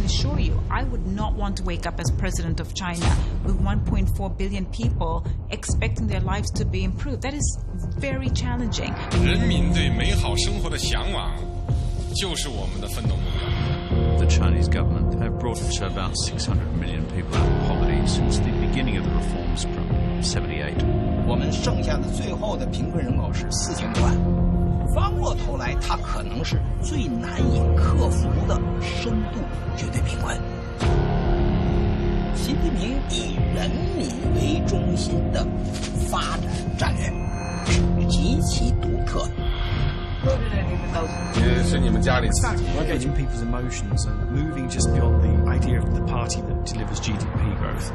assure you, I would not want to wake up as president of China with 1.4 billion people expecting their lives to be improved. That is very challenging. 人民对美好生活的向往就是我们的奋斗目标。The Chinese government have brought about 600 million people out of poverty since the beginning of the reforms from 78. 我们剩下的最后的贫困人口是4000多万。翻过头来，它可能是最难以克服的深度绝对贫困。习近平以人民为中心的发展战略是极其独特的。也是你们家里。 Getting people's emotions and moving just beyond the idea of the party that delivers GDP growth.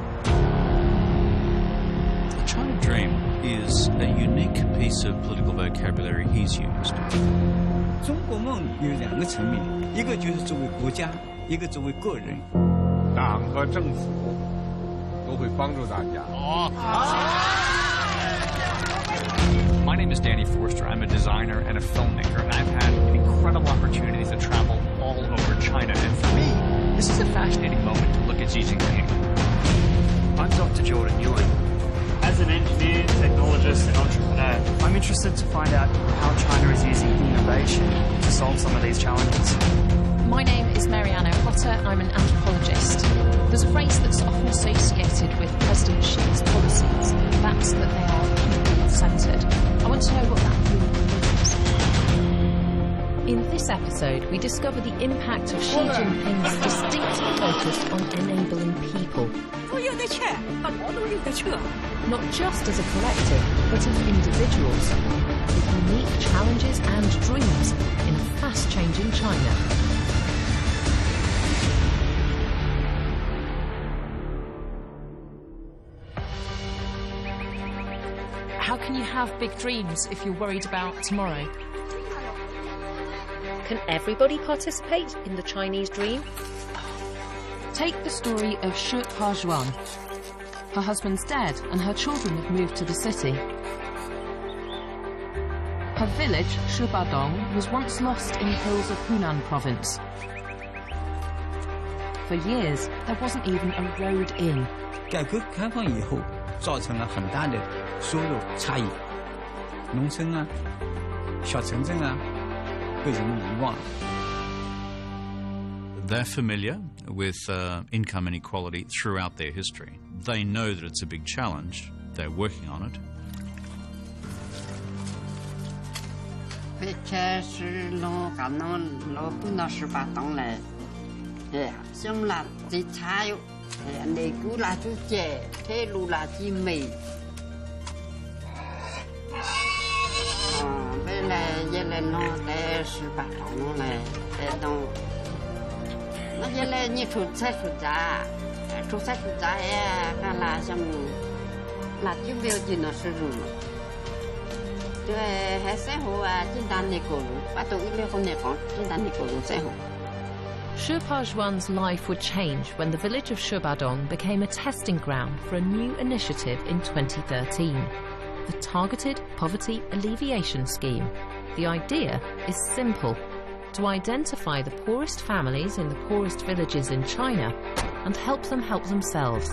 The China Dream is a unique piece of political vocabulary he's used. 中国梦有2个层面，一个就是作为国家，一个作为个人。党和政府都会帮助大家。My name is Danny Forster. I'm a designer and a filmmaker, and I've had incredible opportunities to travel all over China. And for me, this is a fascinating moment to look at Xi Jinping. I'm Dr. Jordan Ewing. As an engineer, technologist, and entrepreneur, I'm interested to find out how China is using innovation to solve some of these challenges. My name is Mariana Potter. I'm an anthropologist. There's a phrase that's often associated with President Xi's policies. That's that they are people-centred. I want to know what that really means. In this episode, we discover the impact of Xi Jinping's distinctive focus on enabling people. Not just as a collective, but as individuals, with unique challenges and dreams in a fast-changing China. How can you have big dreams if you're worried about tomorrow? Can everybody participate in the Chinese dream? Take the story of Shi Pazhuan. Her husband's dead and her children have moved to the city. Her village, Shubadong, was once lost in the hills of Hunan province. For years, there wasn't even a road in. 改革开放以后，造成了很大的收入差异，农村啊、小城镇啊，被人们遗忘了。 They're familiar with income inequality throughout their history. They know that it's a big challenge. They're working on it. 那原来你出菜出家呀，看啦像，那就没有几多收入了。对，还生活啊，简单的过路，把都一类好地方，简单的过路生活。Shi Pazhuan's life would change when the village of Shubadong became a testing ground for a new initiative in 2013, the Targeted Poverty Alleviation Scheme. The idea is simple: to identify the poorest families in the poorest villages in China and help them help themselves.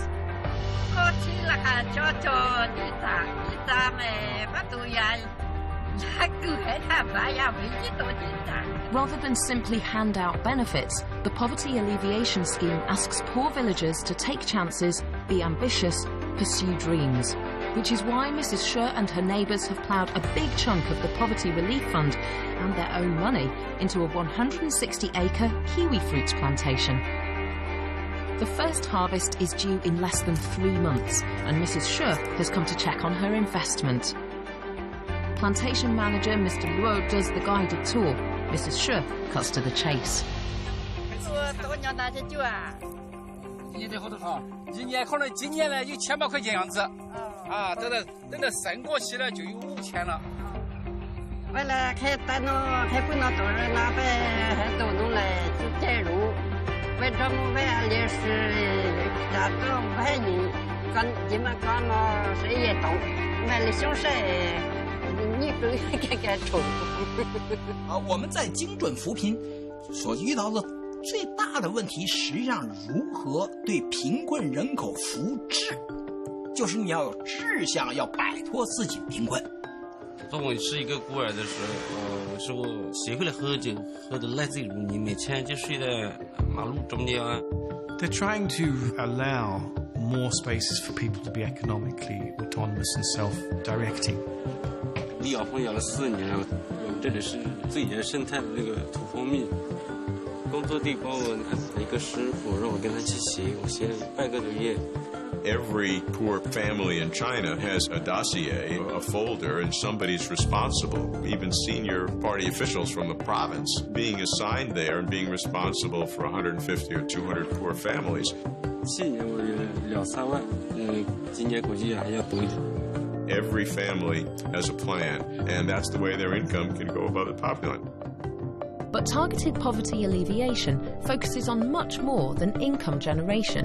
Rather than simply hand out benefits, the Poverty Alleviation Scheme asks poor villagers to take chances, be ambitious, pursue dreams. Which is why Mrs. Shi and her neighbours have ploughed a big chunk of the Poverty Relief Fund and their own money into a 160-acre kiwi fruits plantation. The first harvest is due in less than 3 months, and Mrs. Shi has come to check on her investment. Plantation manager Mr. Luo does the guided tour. Mrs. Shi cuts to the chase. 你的好多少？一年可能今年呢有1000把块钱样子，啊，等到升过期了就有5000了。为了开单弄，还不能多人拿呗，还都弄来就带路。为这么办也是家长派人，干你们干了谁也懂，买了小菜，你都给抽。我们在精准扶贫所遇到的最大的问题实际上如何对贫困人口扶志，就是你要有志向，要摆脱自己的贫困。当我是一个孤儿的时候，是我学会了喝酒，喝得来醉如泥，每天就睡在马路中间啊。They're trying to allow more spaces for people to be economically autonomous and self-directing. 养蜂养了4年了，我们这里是最原生态的那个土蜂蜜。工作地帮我安排一个师傅，让我跟他去学，我学了半个多月。Every poor family in China has a dossier, a folder, and somebody's responsible. Even senior party officials from the province being assigned there and being responsible for 150 or 200 poor families. 去年我有2、3万，今年估计还要多一点。Every family has a plan, and that's the way their income can go above the poverty line. But targeted poverty alleviation focuses on much more than income generation.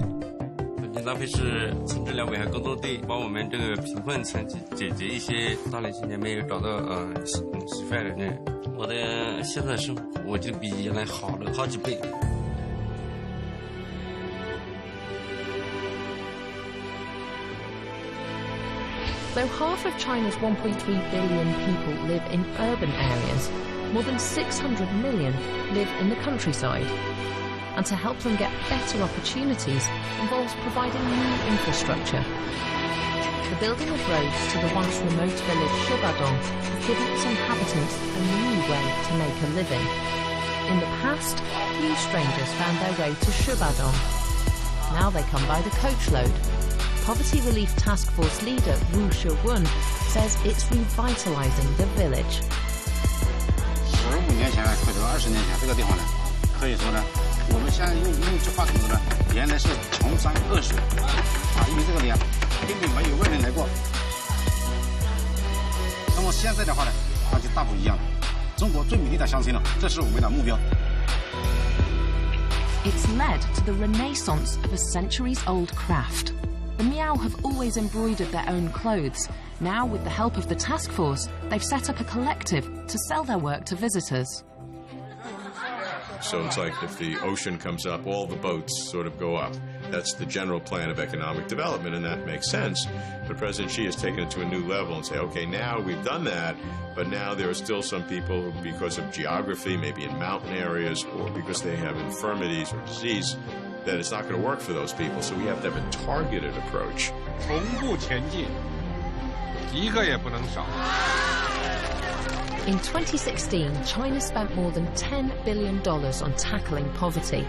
浪费是村治疗危害工作队帮我们这个贫困层解决一些大连今年没有找到稀饭的人。我的现在生活我就比原来好了好几倍。Though half of China's 1.3 billion people live in urban areas, more than 600 million live in the countryside. And to help them get better opportunities involves providing new infrastructure. The building of roads to the once remote village Shubadong has given its inhabitants a new way to make a living. In the past, few strangers found their way to Shubadong. Now they come by the coachload. Poverty Relief Task Force leader Wu Shewun says it's revitalizing the village. 15年前或者20年前，这个地方呢，可以说呢。我们现在用一句话怎么说呢？原来是穷山恶水因为这个里根本没有外人来过。那么现在的话呢，它就大不一样了。中国最美丽的乡村了，这是我们的目标。It's led to the renaissance of a centuries-old craft. The Miao have always embroidered their own clothes. Now, with the help of the task force, they've set up a collective to sell their work to visitors. So it's like if the ocean comes up, all the boats sort of go up. That's the general plan of economic development, and that makes sense. But President Xi has taken it to a new level and say, okay, now we've done that, but now there are still some people who, because of geography, maybe in mountain areas, or because they have infirmities or disease, that it's not going to work for those people. So we have to have a targeted approach. 同步前进，一个也不能少。In 2016, China spent more than $10 billion on tackling poverty.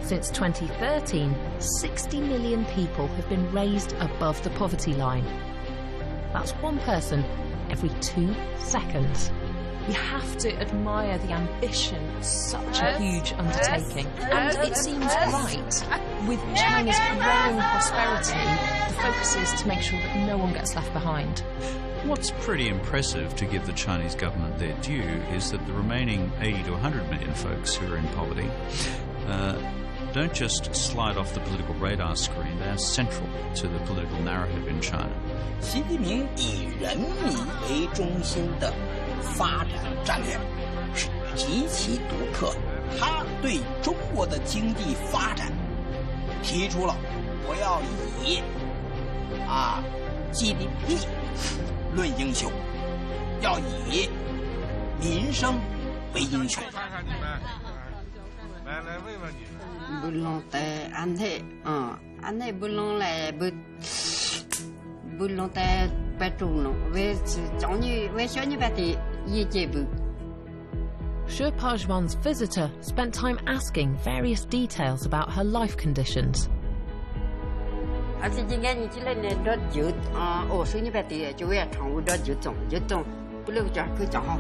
Since 2013, 60 million people have been raised above the poverty line. That's one person every 2 seconds. You have to admire the ambition of such a huge undertaking. And it seems right. With China's growing prosperity, the focus is to make sure that no one gets left behind. What's pretty impressive, to give the Chinese government their due, is that the remaining 80 to 100 million folks who are in poverty don't just slide off the political radar screen, they are central to the political narrative in China. 习近平以人民为中心的发展战略是极其独特，他对中国的经济发展提出了我要以GDP 论英雄，要以民生为英雄。来问问你。不能在安内，安内不能来不能在白中了，为小女白的业界不。Xu Pajwan's visitor spent time asking various details about her life conditions. 而且今年你起来呢，这就小女白的就要常务这就中，不留着可以讲好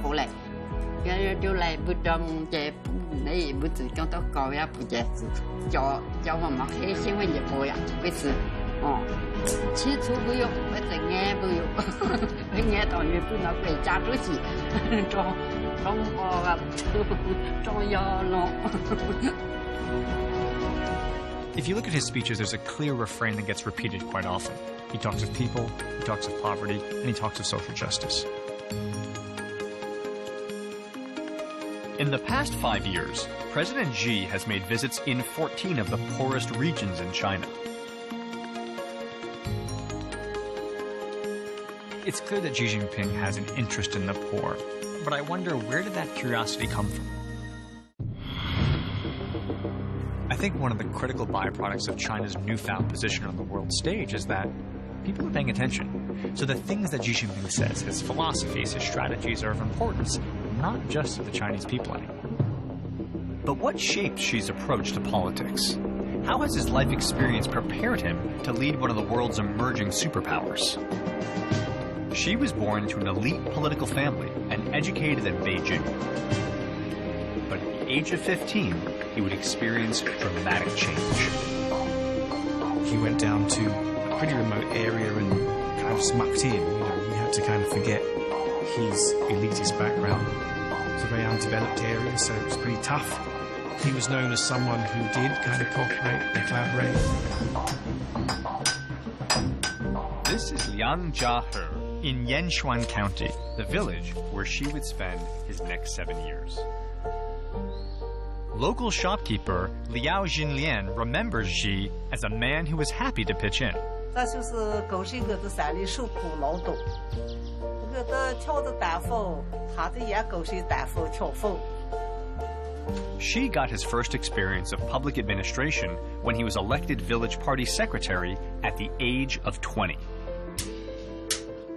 好来，别人就来不中这那也不只讲到高呀不解释，叫我们黑新闻就播呀，为是起初不用，我这眼不用，眼到你不能国家主席，中国啊，中央了。If you look at his speeches, there's a clear refrain that gets repeated quite often. He talks of people, he talks of poverty, and he talks of social justice. In the past 5 years, President Xi has made visits in 14 of the poorest regions in China. It's clear that Xi Jinping has an interest in the poor, but I wonder, where did that curiosity come from? I think one of the critical byproducts of China's newfound position on the world stage is that people are paying attention. So the things that Xi Jinping says, his philosophies, his strategies are of importance, not just to the Chinese people anymore. But what shaped Xi's approach to politics? How has his life experience prepared him to lead one of the world's emerging superpowers? Xi was born into an elite political family and educated in Beijing. But at the age of 15, he would experience dramatic change. He went down to a pretty remote area and kind of just mucked in. He had to kind of forget his elitist background. It's a very undeveloped area, so it was pretty tough. He was known as someone who did kind of cooperate and collaborate. This is Liangjiahe in Yanchuan County, the village where Xi would spend his next 7 years. Local shopkeeper Liao Jinlian remembers Xi as a man who was happy to pitch in. Xi got his first experience of public administration when he was elected village party secretary at the age of 20.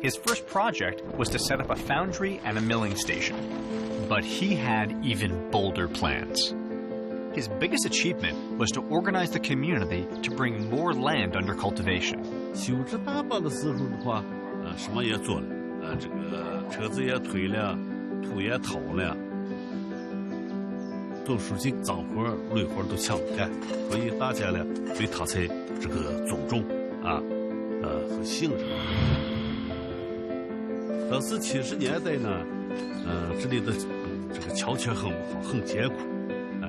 His first project was to set up a foundry and a milling station, but he had even bolder plans. His biggest achievement was to organize the community to bring more land under cultivation. 98大把的时候的话，什么也做了，这个车子也推了，土也掏了，种属性脏活、累活都抢干，所以大家呢对他才这个尊重和信任。但是70年代呢，这里的这个条件很不好，很艰苦。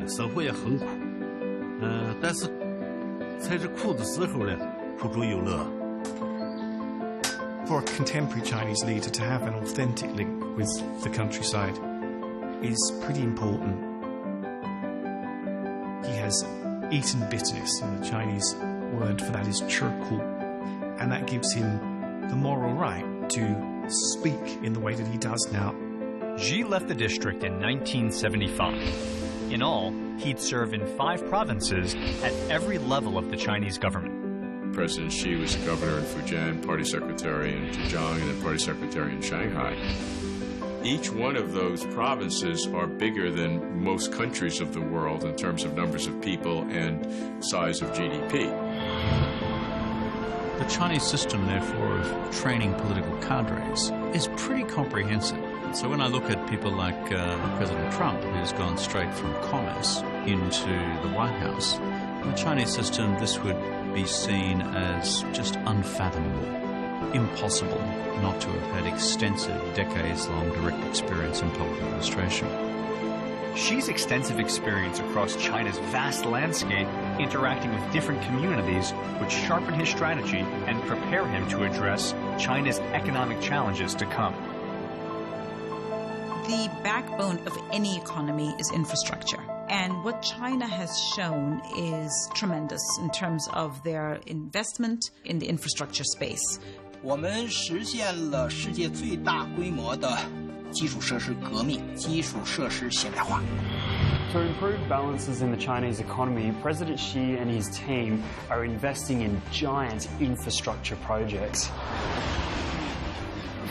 生活也很苦，但是在这苦的时候呢，苦中有乐。For a contemporary Chinese leader to have an authentic link with the countryside is pretty important. He has eaten bitterness, and the Chinese word for that is 吃苦, and that gives him the moral right to speak in the way that he does now. Xi left the district in 1975. In all, he'd serve in 5 provinces at every level of the Chinese government. President Xi was governor in Fujian, party secretary in Zhejiang, and then party secretary in Shanghai. Each one of those provinces are bigger than most countries of the world in terms of numbers of people and size of GDP. The Chinese system, therefore, of training political cadres is pretty comprehensive. So when I look at people like President Trump, who's gone straight from commerce into the White House, in the Chinese system, this would be seen as just unfathomable, impossible not to have had extensive, decades-long direct experience in public administration. Xi's extensive experience across China's vast landscape, interacting with different communities, would sharpen his strategy and prepare him to address China's economic challenges to come. The backbone of any economy is infrastructure. And what China has shown is tremendous in terms of their investment in the infrastructure space. 我们实现了世界最大规模的基础设施革命，基础设施现代化。 To improve balances in the Chinese economy, President Xi and his team are investing in giant infrastructure projects.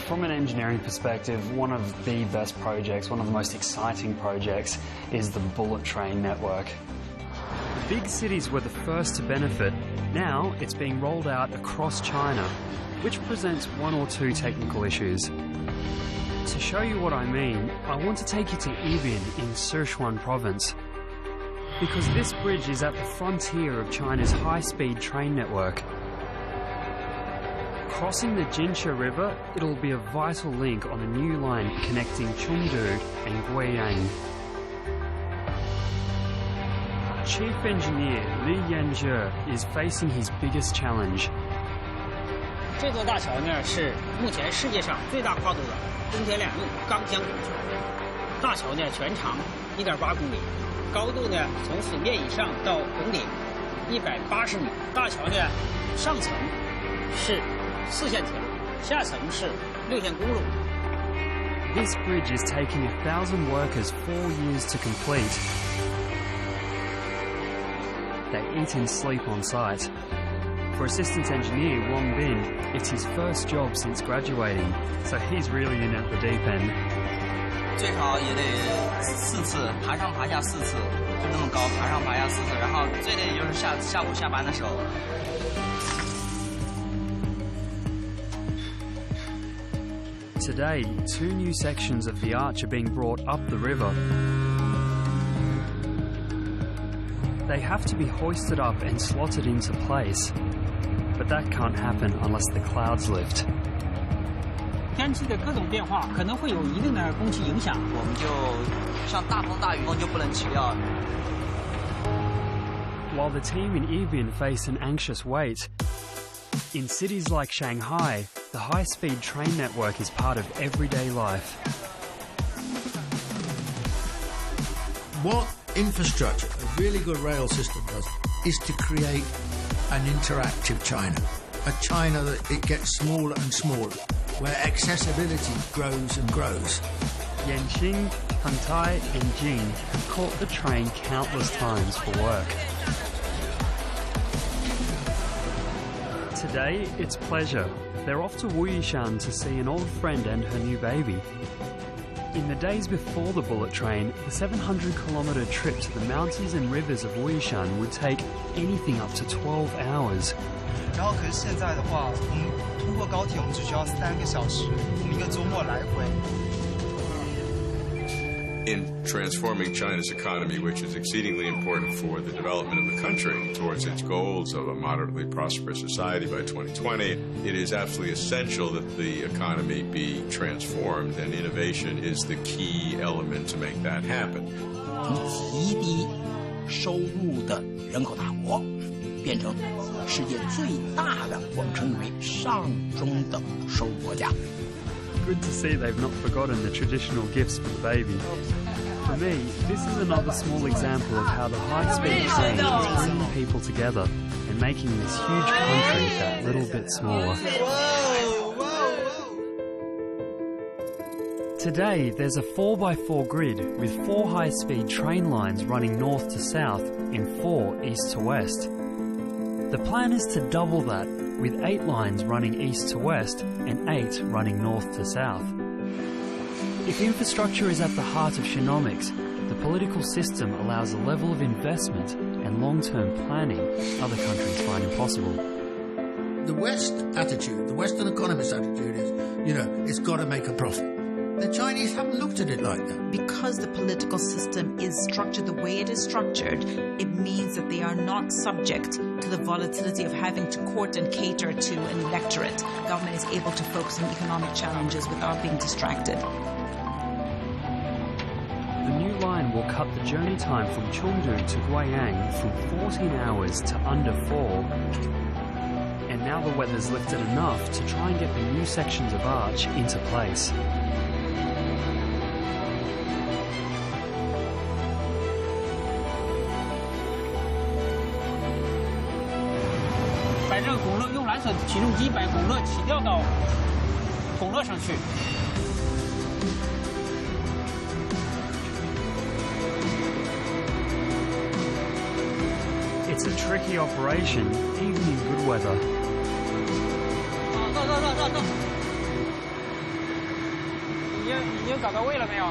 From an engineering perspective, one of the best projects, one of the most exciting projects, is the bullet train network. The big cities were the first to benefit. Now it's being rolled out across China, which presents 1 or 2 technical issues. To show you what I mean, I want to take you to Yibin in Sichuan province, because this bridge is at the frontier of China's high-speed train network. Crossing the Jinsha River, it'll be a vital link on a new line connecting Chengdu and Guiyang. Chief Engineer Li Yanzhe is facing his biggest challenge. 这座大桥呢是目前世界上最大跨度的中铁两用钢浆拱桥。大桥呢全长1.8公里，高度呢从水面以上到拱顶180米。大桥呢上层是4线铁路，下层是6线公路。 This bridge is taking 1,000 workers 4 years to complete. They eat and sleep on site. For assistant engineer Wang Bin, it's his first job since graduating, so he's really in at the deep end. 最少也得4次，爬上爬下4次，就那么高，爬上爬下4次，然后最累就是下午下班的时候。 Today, 2 new sections of the arch are being brought up the river. They have to be hoisted up and slotted into place, but that can't happen unless the clouds lift. 天气的各种变化可能会有一定的工期影响，我们就像大风大雨风就不能起料。 While the team in Yibin face an anxious wait, in cities like Shanghai, the high-speed train network is part of everyday life. What infrastructure, a really good rail system does, is to create an interactive China. A China that it gets smaller and smaller, where accessibility grows and grows. Yanqing, Hantai and Jing have caught the train countless times for work. Today, it's pleasure. They're off to Wuyishan to see an old friend and her new baby. In the days before the bullet train, the 700-kilometre trip to the mountains and rivers of Wuyishan would take anything up to 12 hours. 然后可是现在的话，我们通过高铁，我们只需要3个小时，我们一个周末来回。 In transforming China's economy, which is exceedingly important for the development of the country towards its goals of a moderately prosperous society by 2020, it is absolutely essential that the economy be transformed, and innovation is the key element to make that happen. 从极低收入的人口大国，变成世界最大的我们称之为上中等收入国家。 Good to see they've not forgotten the traditional gifts for the baby. For me, this is another small example of how the high-speed train is bringing people together and making this huge country that little bit smaller. Today, there's a 4x4 grid with 4 high-speed train lines running north to south and 4 east to west. The plan is to double that, with 8 lines running east to west and 8 running north to south. If infrastructure is at the heart of Shinomics, the political system allows a level of investment and long-term planning other countries find impossible. The West attitude, the Western economist attitude is, it's got to make a profit. The Chinese haven't looked at it like that. Because the political system is structured the way it is structured, it means that they are not subject to the volatility of having to court and cater to an electorate. Government is able to focus on economic challenges without being distracted. The new line will cut the journey time from Chengdu to Guiyang from 14 hours to under 4. And now the weather's lifted enough to try and get the new sections of arch into place. 把这个拱乐用蓝色起重机把拱乐起吊到拱乐上去。 It's a tricky operation, even in good weather. 到！已经找到位了没有？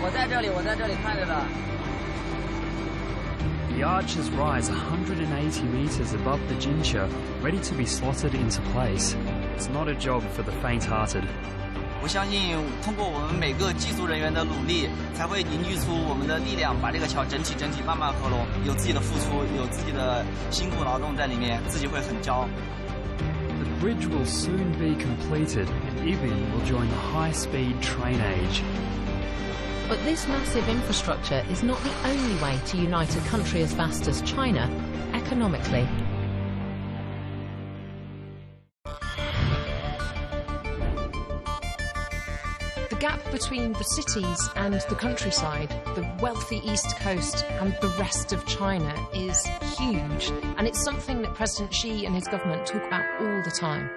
我在这里看着的。 The arches rise 180 meters above the Jincha, ready to be slotted into place. It's not a job for the faint-hearted. 我相信，通过我们每个技术人员的努力，才会凝聚出我们的力量，把这个桥整体慢慢合拢。有自己的付出，有自己的辛苦劳动在里面，自己会很骄傲。 The bridge will soon be completed, and Yibin will join the high-speed train age. But this massive infrastructure is not the only way to unite a country as vast as China economically. The gap between the cities and the countryside, the wealthy East Coast and the rest of China, is huge. And it's something that President Xi and his government talk about all the time.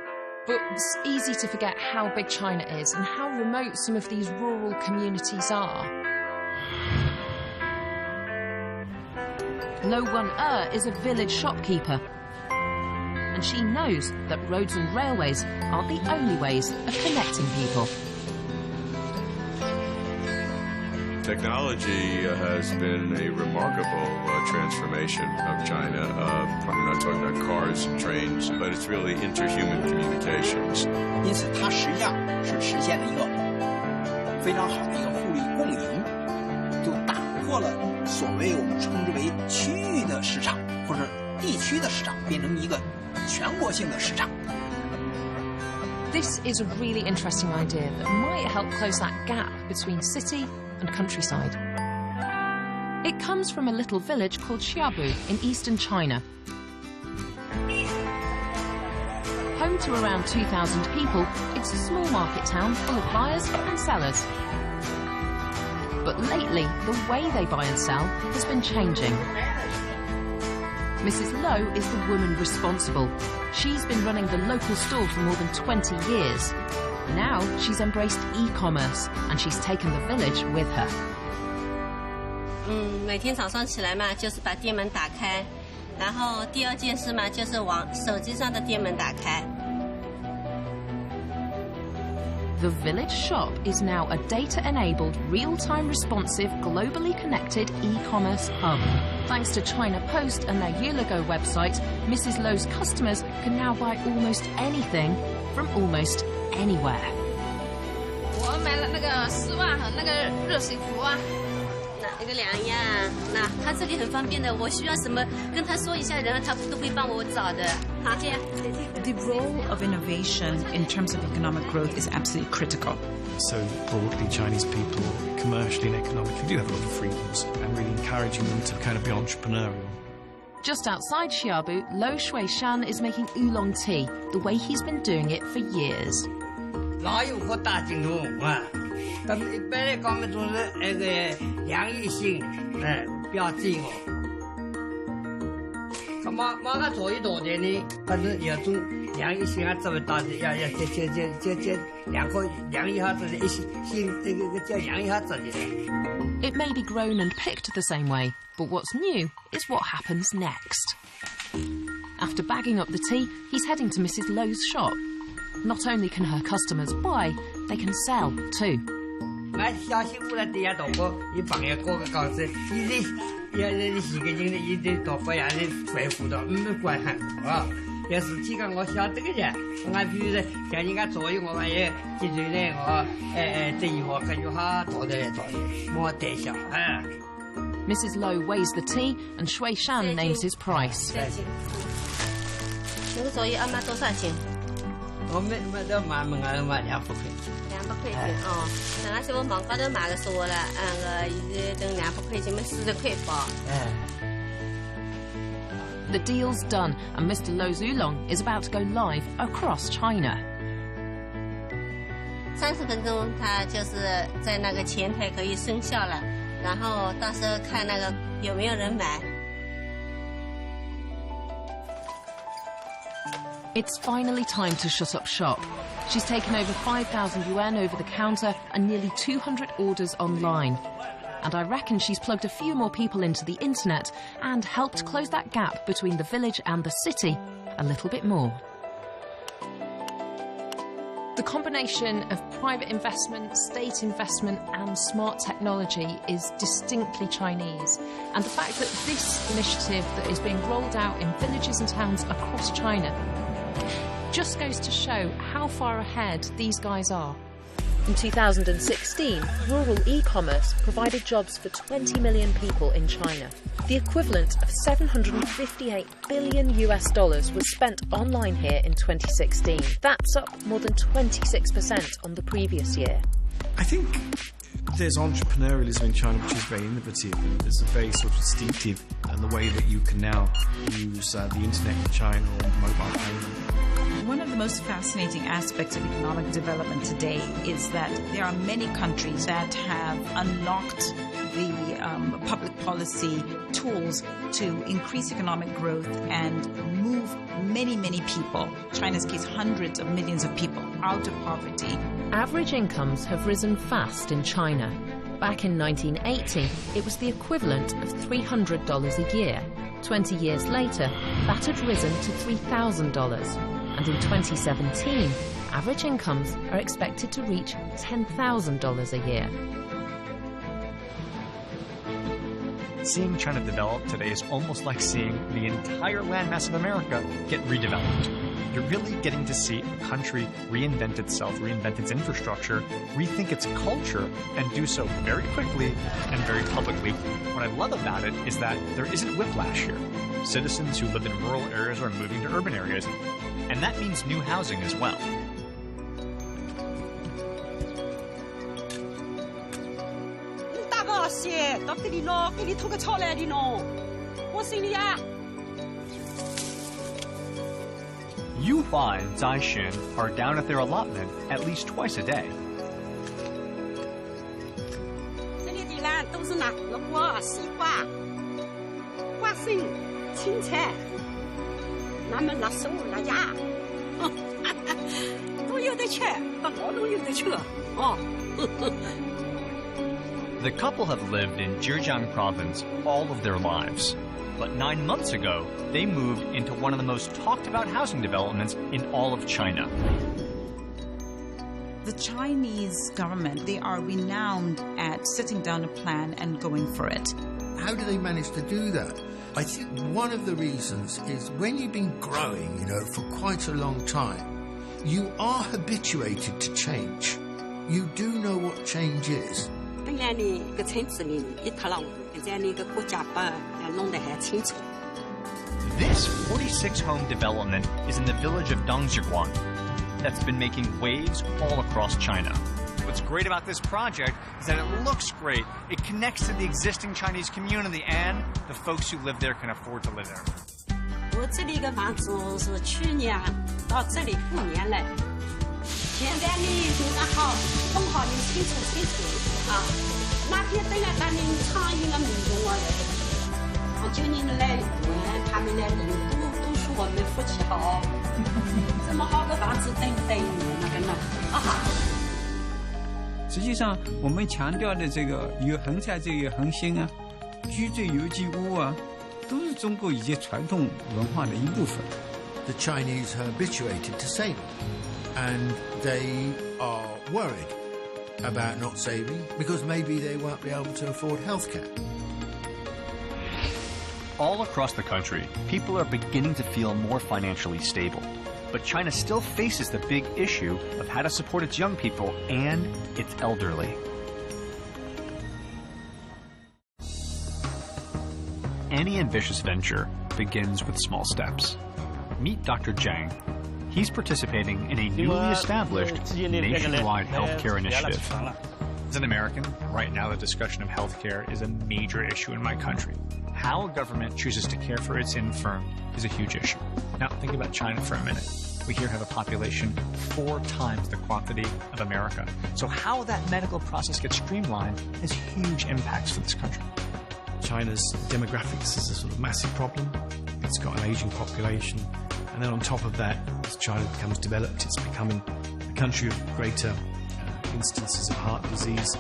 But it's easy to forget how big China is and how remote some of these rural communities are. Lo Wen is a village shopkeeper, and she knows that roads and railways aren't the only ways of connecting people. Technology has been a remarkable transformation of China. We're not talking about cars and trains, but it's really interhuman communications. 因此，它实际上是实现了一个非常好的一个互利共赢，就打破了所谓我们称之为区域的市场或者地区的市场，变成一个全国性的市场。 This is a really interesting idea that might help close that gap between city and countryside. It comes from a little village called Xiabu in eastern China. Home to around 2,000 people, it's a small market town full of buyers and sellers. But lately, the way they buy and sell has been changing. Mrs. Lo is the woman responsible. She's been running the local store for more than 20 years. Now she's embraced e-commerce and she's taken the village with her. 每天早上起来嘛，就是把店门打开，然后第二件事嘛，就是往手机上的店门打开。 The village shop is now a data-enabled, real-time responsive, globally connected e-commerce hub. Thanks to China Post and their Yuligo website, Mrs. Lo's customers can now buy almost anything from almost anywhere. 我买了那个丝袜和那个热水壶啊，那个两样。那他这里很方便的，我需要什么跟他说一下，然后他都会帮我找的。好，这样。 The role of innovation in terms of economic growth is absolutely critical. So broadly, Chinese people, commercially and economically, do have a lot of freedoms, and really encouraging them to kind of be entrepreneurial. Just outside Xiabu, Lo Shuishan is making oolong tea, the way he's been doing it for years. 老有个大金龙啊，但是一般来讲嘛，总是那个良益性，不要这个。那么个做一多点呢，反正要种良益性啊，这么大的要这两个量一下子的，一些这个叫量一下子的。 It may be grown and picked the same way, but what's new is what happens next. After bagging up the tea, he's heading to Mrs. Lo's shop. Not only can her customers buy, they can sell too. 俺小媳妇的店到过，一帮人过个告示，你洗个净的，一得到不然的恢复到，没管很多。要是几个我晓得个人，俺比如说像人家做一我玩意，记住呢我这一行感觉好做的，没得效啊。 Mrs. Lo weighs the tea and Shui Shan names his price. 这个作业俺买多少钱？ 我们都买200块。200块钱哦，那是我网高头买个说了，现在等200块钱嘛，40块包。The deal's done, and Mr. Lo's oolong is about to go live across China. 30分钟，它就是在那个前台可以生效了，然后到时候看那个有没有人买。 It's finally time to shut up shop. She's taken over 5,000 yuan over the counter and nearly 200 orders online. And I reckon she's plugged a few more people into the internet and helped close that gap between the village and the city a little bit more. The combination of private investment, state investment and smart technology is distinctly Chinese. And the fact that this initiative that is being rolled out in villages and towns across China just goes to show how far ahead these guys are. In 2016, rural e-commerce provided jobs for 20 million people in China. The equivalent of $758 billion was spent online here in 2016. That's up more than 26% on the previous year. I think there's entrepreneurialism in China which is very innovative and it's very sort of distinctive, and the way that you can now use the internet in China or mobile payment One of the most fascinating aspects of economic development today is that there are many countries that have unlocked the public policy tools to increase economic growth and move many, many people, China's case, hundreds of millions of people, out of poverty. Average incomes have risen fast in China. Back in 1980, it was the equivalent of $300 a year. 20 years later, that had risen to $3,000. And in 2017, average incomes are expected to reach $10,000 a year. Seeing China develop today is almost like seeing the entire landmass of America get redeveloped. You're really getting to see a country reinvent itself, reinvent its infrastructure, rethink its culture, and do so very quickly and very publicly. What I love about it is that there isn't whiplash here. Citizens who live in rural areas are moving to urban areas, and that means new housing as well. Yu Hua and Zai Xin are down at their allotment at least twice a day. The couple have lived in Zhejiang province all of their lives. But 9 months ago, they moved into one of the most talked about housing developments in all of China. The Chinese government, they are renowned at sitting down a plan and going for it. How do they manage to do that? I think one of the reasons is when you've been growing, for quite a long time, you are habituated to change. You do know what change is. This 46-home development is in the village of Dongzhiguan that's been making waves all across China. What's great about this project is that it looks great. It connects to the existing Chinese community, and the folks who live there can afford to live there. 我这里一个房子是去年到这里5年了，现在呢就是好弄好的清楚啊，那天等下咱们苍蝇的民众啊，就你们来他们来领都说我们福气好，这么好的房子等那个呢啊。实际上，我们强调的这个有恒财这个恒心啊，居住有机屋啊，都是中国以前传统文化的一部分。The Chinese are habituated to saving, and they are worried about not saving because maybe they won't be able to afford healthcare. All across the country, people are beginning to feel more financially stable. But China still faces the big issue of how to support its young people and its elderly. Any ambitious venture begins with small steps. Meet Dr. Zhang. He's participating in a newly established nationwide healthcare initiative. As an American, right now the discussion of healthcare is a major issue in my country. How a government chooses to care for its infirm is a huge issue. Now, think about China for a minute. We here have a population 4 times the quantity of America. So how that medical process gets streamlined has huge impacts for this country. China's demographics is a sort of massive problem. It's got an aging population. And then on top of that, as China becomes developed, it's becoming a country of greater instances of heart disease.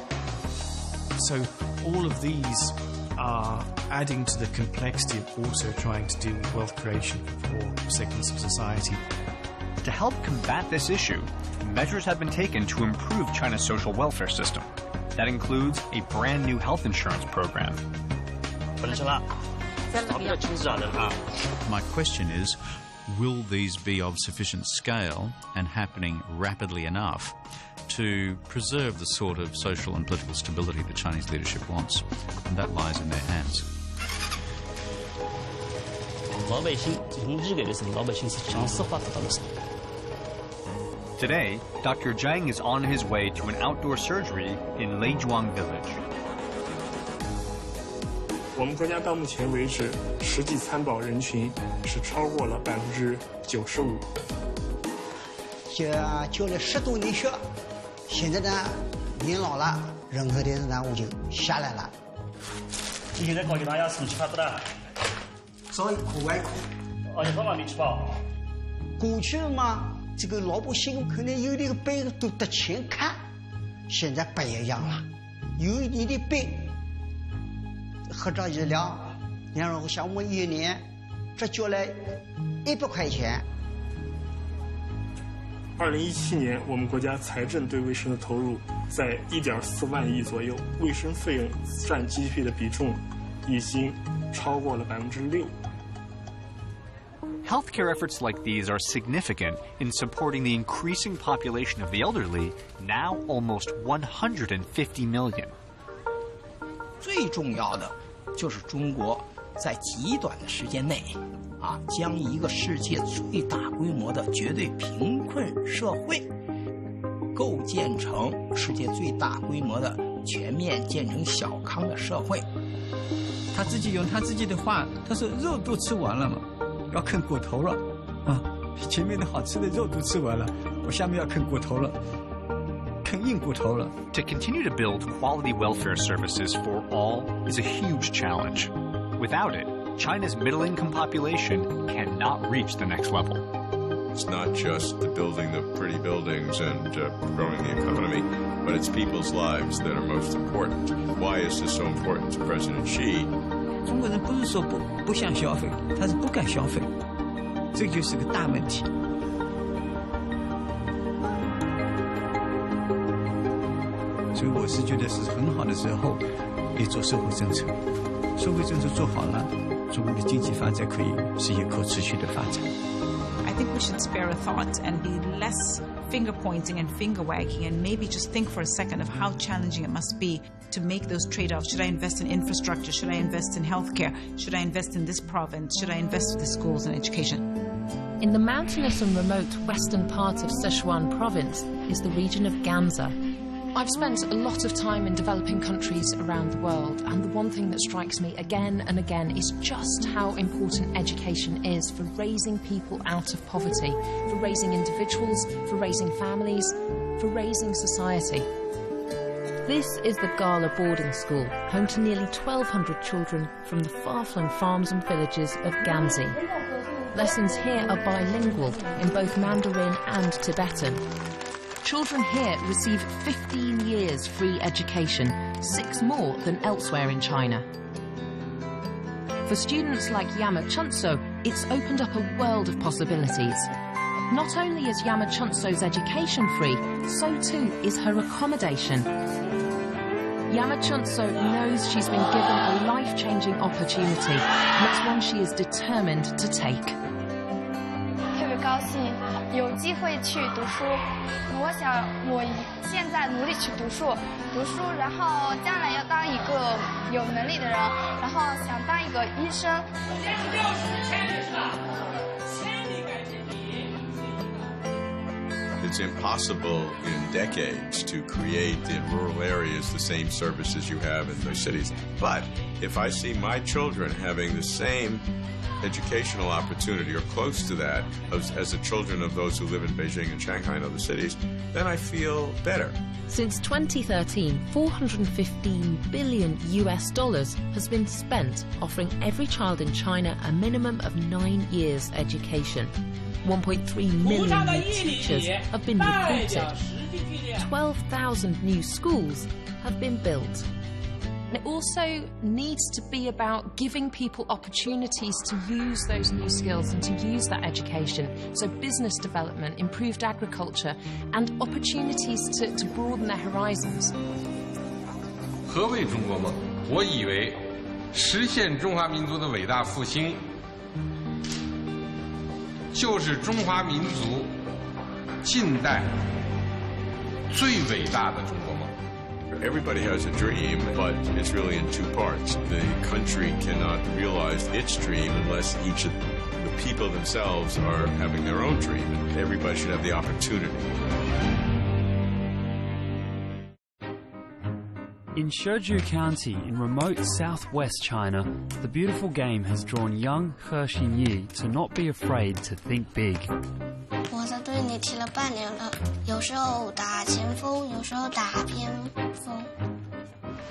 So all of these are adding to the complexity of also trying to deal with wealth creation for all segments of society. To help combat this issue, measures have been taken to improve China's social welfare system. That includes a brand new health insurance program. My question is, will these be of sufficient scale and happening rapidly enough to preserve the sort of social and political stability the Chinese leadership wants? And that lies in their hands. 老百姓进行日改的时候，老百姓是强势化得到了什么？ Today, Dr. Zhang is on his way to an outdoor surgery in Leizhuang village. 我们国家到目前为止，实际参保人群是超过了95%。教了10多年学，现在呢年老了，任何的任务就下来了。你现在搞其他要吃饭不的？早一苦晚苦。哦，你爸爸没吃饱？过去嘛，这个老百姓可能有的个病都得钱看，现在不一样了，有你的病，合着医疗，然后像我1年只交了100块钱。2017年，我们国家财政对卫生的投入在1.4万亿左右，卫生费用占 GDP 的比重已经超过了6%。Healthcare efforts like these are significant in supporting the increasing population of the elderly, now almost 150 million. 最重要的就是中国在极短的时间内，将一个世界最大规模的绝对贫困社会构建成世界最大规模的全面建成小康的社会。他自己用他自己的话，他说肉都吃完了嘛，要啃骨头了啊！前面的好吃的肉都吃完了，我下面要啃骨头了，啃硬骨头了。To continue to build quality welfare services for all is a huge challenge. Without it, China's middle-income population cannot reach the next level. It's not just the building the pretty buildings and growing the economy, but it's people's lives that are most important. Why is this so important to President Xi? 中国人不是说不想消费，他是不敢消费，这就是个大问题。所以我是觉得是很好的时候，也做社会政策，社会政策做好了，中国的经济发展可以是一个可持续的发展。I think we should spare a thought and be less finger pointing and finger wagging and maybe just think for a second of how challenging it must be to make those trade-offs. Should I invest in infrastructure? Should I invest in healthcare? Should I invest in this province? Should I invest in the schools and education? In the mountainous and remote western part of Sichuan province is the region of Gansu. I've spent a lot of time in developing countries around the world, and the one thing that strikes me again and again is just how important education is for raising people out of poverty, for raising individuals, for raising families, for raising society. This is the Gala boarding school, home to nearly 1,200 children from the far-flung farms and villages of Gansu. Lessons here are bilingual in both Mandarin and Tibetan. Children here receive 15 years free education, 6 more than elsewhere in China. For students like Yama Chunso, it's opened up a world of possibilities. Not only is Yama Chunso's education free, so too is her accommodation. Yama Chunso knows she's been given a life-changing opportunity, and it's one she is determined to take. 特别高兴有机会去读书，我想我现在努力去读书，然后将来要当一个有能力的人，然后想当一个医生。It's impossible in decades to create in rural areas the same services you have in the cities. But if I see my children having the same educational opportunity or close to that as the children of those who live in Beijing and Shanghai and other cities, then I feel better. Since 2013, $415 billion has been spent offering every child in China a minimum of 9 years education. 1.3 million new teachers have been recruited. 12,000 new schools have been built. It also needs to be about giving people opportunities to use those new skills and to use that education. So business development, improved agriculture, and opportunities to broaden their horizons. 何谓中国梦？我以为实现中华民族的伟大复兴，就是中华民族近代最伟大的中国梦。Everybody has a dream, but it's really in 2 parts. The country cannot realize its dream unless each of the people themselves are having their own dream. And everybody should have the opportunity. In Shizhou County in remote southwest China, the beautiful game has drawn young He Xinyi to not be afraid to think big. 我在队里踢了半年了，有时候打前锋，有时候打偏锋。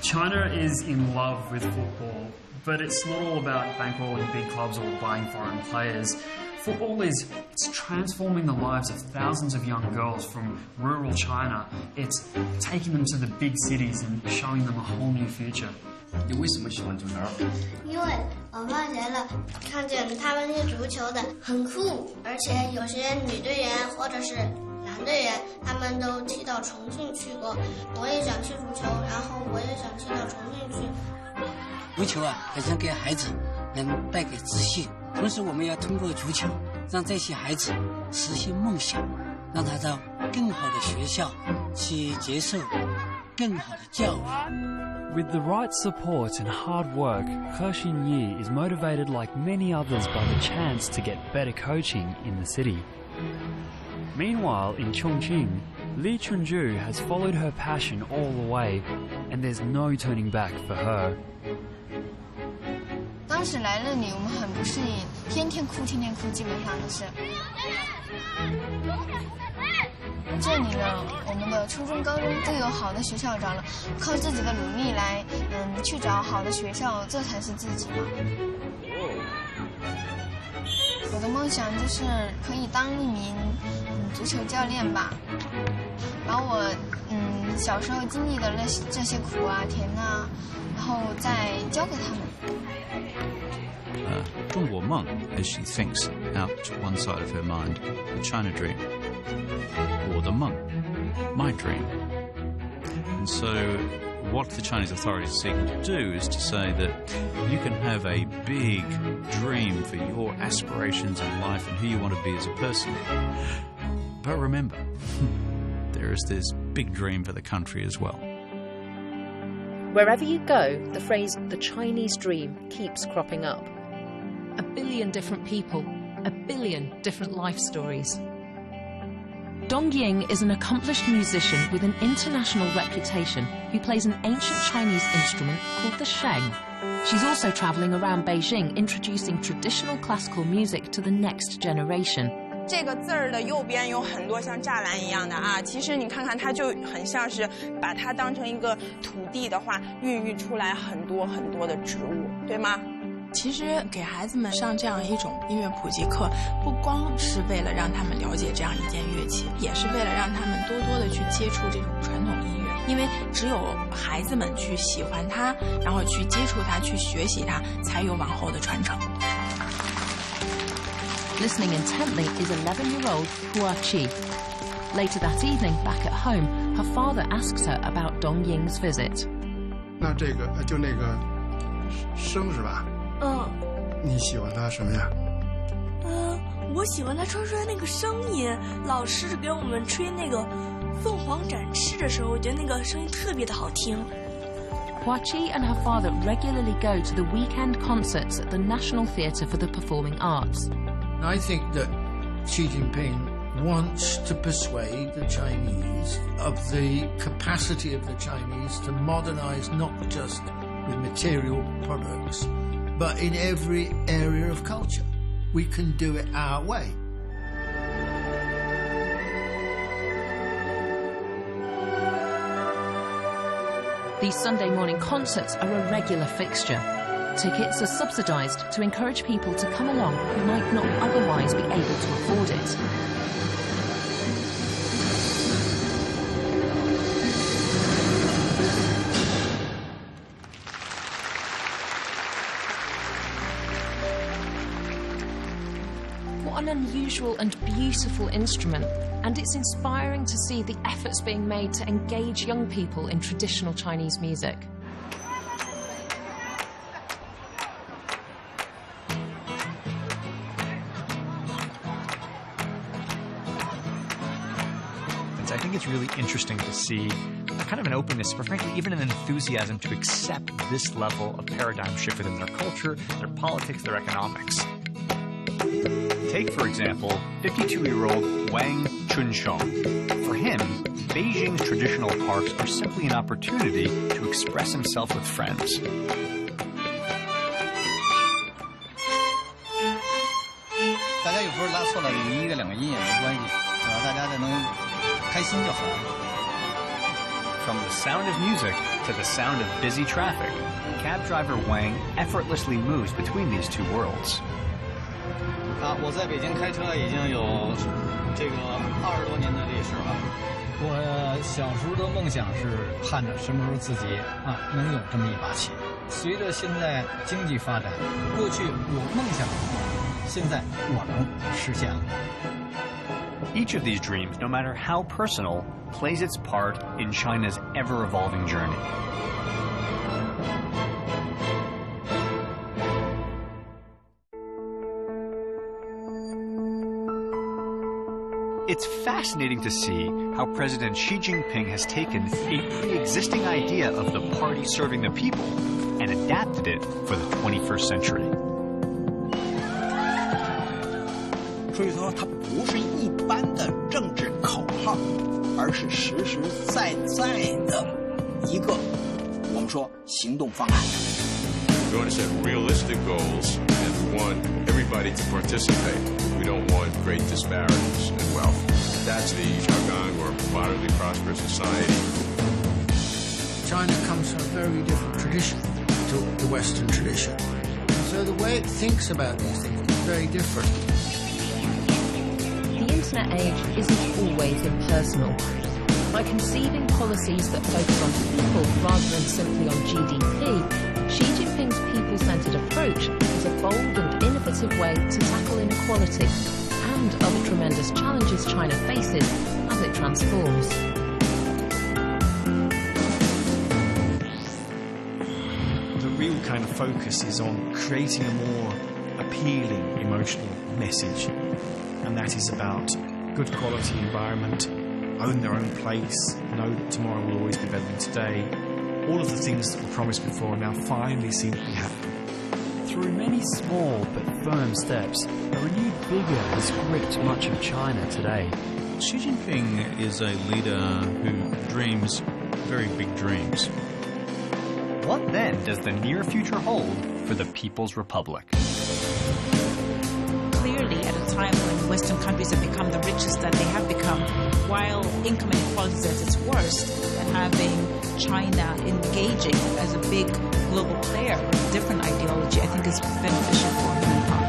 China is in love with football, but it's not all about bankrolling big clubs or buying foreign players. Football it's transforming the lives of thousands of young girls from rural China. It's taking them to the big cities and showing them a whole new future. 你为什么喜欢足球？因为我发现了，看见他们踢足球的很酷，而且有些女队员或者是男队员，他们都踢到重庆去过。我也想踢足球，然后我也想踢到重庆去。足球啊，很想给孩子能带给自信，同时我们要通过足球，让这些孩子实现梦想，让他到更好的学校去接受更好的教育。 With the right support and hard work, He Xinyi is motivated like many others by the chance to get better coaching in the city. Meanwhile, in Chongqing, Li Chunju has followed her passion all the way, and there's no turning back for her. 当时来这里，我们很不适应，天天哭，天天哭，基本上都是。这里呢，我们的初中、高中都有好的学校找了，靠自己的努力来，去找好的学校，这才是自己嘛。我的梦想就是可以当一名足球教练吧，把我小时候经历的这些苦啊、甜啊，然后再教给他们。 中国梦, as she thinks out one side of her mind, the China dream, or the Meng, my dream. And so what the Chinese authorities are seeking to do is to say that you can have a big dream for your aspirations in life and who you want to be as a person. But remember, there is this big dream for the country as well. Wherever you go, the phrase "the Chinese dream" keeps cropping up. A billion different people, a billion different life stories. Dong Ying is an accomplished musician with an international reputation who plays an ancient Chinese instrument called the sheng. She's also travelling around Beijing introducing traditional classical music to the next generation. 这个字儿的右边有很多像栅栏一样的啊，其实你看看它就很像是把它当成一个土地的话，孕育出来很多很多的植物，对吗？ 其实给孩子们上这样一种音乐普及课，不光是为了让他们了解这样一件乐器，也是为了让他们多多的去接触这种传统音乐。因为只有孩子们去喜欢它，然后去接触它，去学习它，才有往后的传承。 Listening intently is 11-year-old Hua Qi. Later that evening, back at home, her father asks her about Dong Ying's visit. 那这个就那个声是吧？ 你喜欢他什么呀？我喜欢他吹那个声音。老师给我们吹那个凤凰展翅的时候，我觉得那个声音特别的好听。Hua Qi and her father regularly go to the weekend concerts at the National Theatre for the Performing Arts. I think that Xi Jinping wants to persuade the Chinese of the capacity of the Chinese to modernize not just with material products, but in every area of culture. We can do it our way. These Sunday morning concerts are a regular fixture. Tickets are subsidised to encourage people to come along who might not otherwise be able to afford it. What an unusual and beautiful instrument, and it's inspiring to see the efforts being made to engage young people in traditional Chinese music. I think it's really interesting to see kind of an openness, or frankly, even an enthusiasm to accept this level of paradigm shift within their culture, their politics, their economics. Take, for example, 52-year-old Wang Chunsheng. For him, Beijing's traditional parks are simply an opportunity to express himself with friends. 大家有分拉错了有1个2个音也没关系，只要大家能开心就好。From the sound of music to the sound of busy traffic, cab driver Wang effortlessly moves between these two worlds. 我在北京开车已经有这个20多年的历史了。我小时候的梦想是盼着什么时候自己能有这么一把琴。随着现在经济发展，过去有梦想，现在我能实现了。Each of these dreams, no matter how personal, plays its part in China's ever-evolving journey. It's fascinating to see how President Xi Jinping has taken a pre-existing idea of the party serving the people and adapted it for the 21st century. 所以说，它不是一般的政治口号，而是实实在在的一个我们说行动方案。We want to set realistic goals, and we want everybody to participate. We don't want great disparities in wealth. That's the Xiaogang, or moderately prosperous society. China comes from a very different tradition to the Western tradition. So the way it thinks about these things is very different. The internet age isn't always impersonal. By conceiving policies that focus on people rather than simply on GDP, Xi Jinping's people-centered approach is a bold and innovative way to tackle inequality and other tremendous challenges China faces as it transforms. The real kind of focus is on creating a more appealing emotional message, and that is about good quality environment, own their own place, know that tomorrow will always be better than today. All of the things that were promised before now finally seem to be happening. Through many small but firm steps, a renewed vigour has gripped much of China today. Xi Jinping is a leader who dreams very big dreams. What then does the near future hold for the People's Republic? Clearly, at a time when Western countries have become the richest that they have become, while income inequality is at its worst, and having China engaging as a big global player with a different ideology, I think is beneficial for humankind.